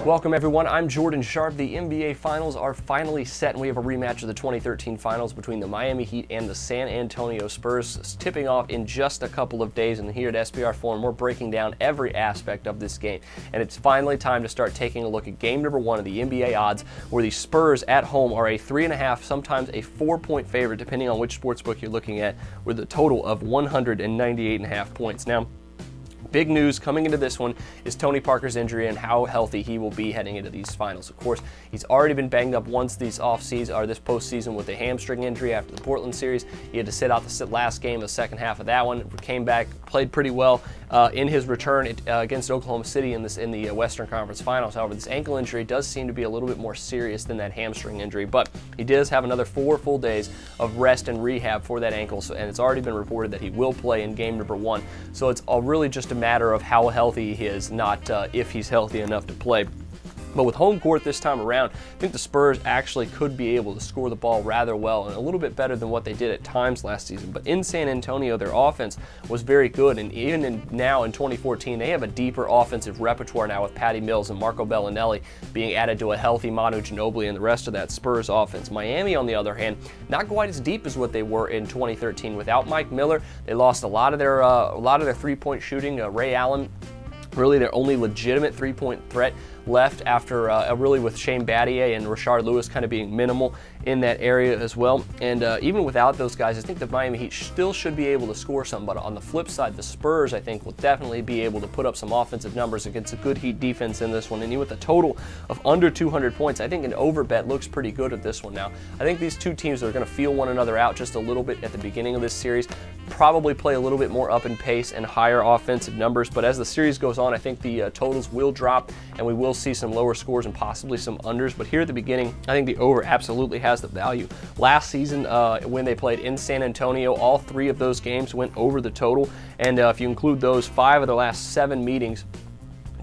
Welcome everyone, I'm Jordan Sharp. The NBA Finals are finally set and we have a rematch of the 2013 Finals between the Miami Heat and the San Antonio Spurs. It's tipping off in just a couple of days, and here at SBR Forum we're breaking down every aspect of this game. And it's finally time to start taking a look at game number one of the NBA odds, where the Spurs at home are a 3.5, sometimes a 4-point favorite depending on which sportsbook you're looking at, with a total of 198.5 points. Now, big news coming into this one is Tony Parker's injury and how healthy he will be heading into these finals. Of course, he's already been banged up once this postseason with a hamstring injury after the Portland series. He had to sit out the last game, the second half of that one. Came back, played pretty well in his return against Oklahoma City in the Western Conference Finals. However, this ankle injury does seem to be a little bit more serious than that hamstring injury, but he does have another 4 full days of rest and rehab for that ankle, and it's already been reported that he will play in game number one. So it's really just a matter of how healthy he is, not if he's healthy enough to play. But with home court this time around, I think the Spurs actually could be able to score the ball rather well and a little bit better than what they did at times last season. But in San Antonio, their offense was very good, and even now in 2014, they have a deeper offensive repertoire now with Patty Mills and Marco Bellinelli being added to a healthy Manu Ginobili and the rest of that Spurs offense. Miami, on the other hand, not quite as deep as what they were in 2013. Without Mike Miller, they lost a lot of their three-point shooting. Ray Allen, really their only legitimate three-point threat left after really with Shane Battier and Rashard Lewis kind of being minimal in that area as well. And even without those guys, I think the Miami Heat still should be able to score some. But on the flip side, the Spurs, I think, will definitely be able to put up some offensive numbers against a good Heat defense in this one. And even with a total of under 200 points, I think an over bet looks pretty good at this one now. I think these two teams are going to feel one another out just a little bit at the beginning of this series, probably play a little bit more up in pace and higher offensive numbers. But as the series goes on, I think the totals will drop and we will see some lower scores and possibly some unders. But here at the beginning, I think the over absolutely has the value. Last season, when they played in San Antonio, all 3 of those games went over the total. And if you include those, 5 of the last 7 meetings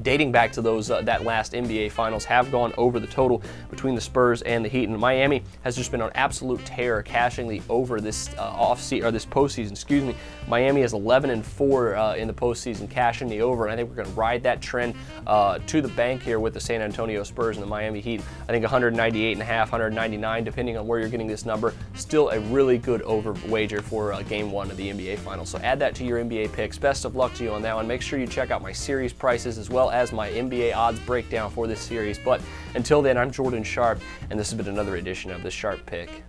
dating back to those that last NBA Finals have gone over the total between the Spurs and the Heat. And Miami has just been on absolute tear, cashing the over this this postseason. Excuse me. Miami is 11-4 in the postseason, cashing the over, and I think we're going to ride that trend to the bank here with the San Antonio Spurs and the Miami Heat. I think 198.5, 199, depending on where you're getting this number, still a really good over wager for Game 1 of the NBA Finals. So add that to your NBA picks. Best of luck to you on that one. Make sure you check out my series prices as well as my NBA odds breakdown for this series. But until then, I'm Jordan Sharp, and this has been another edition of the Sharp Pick.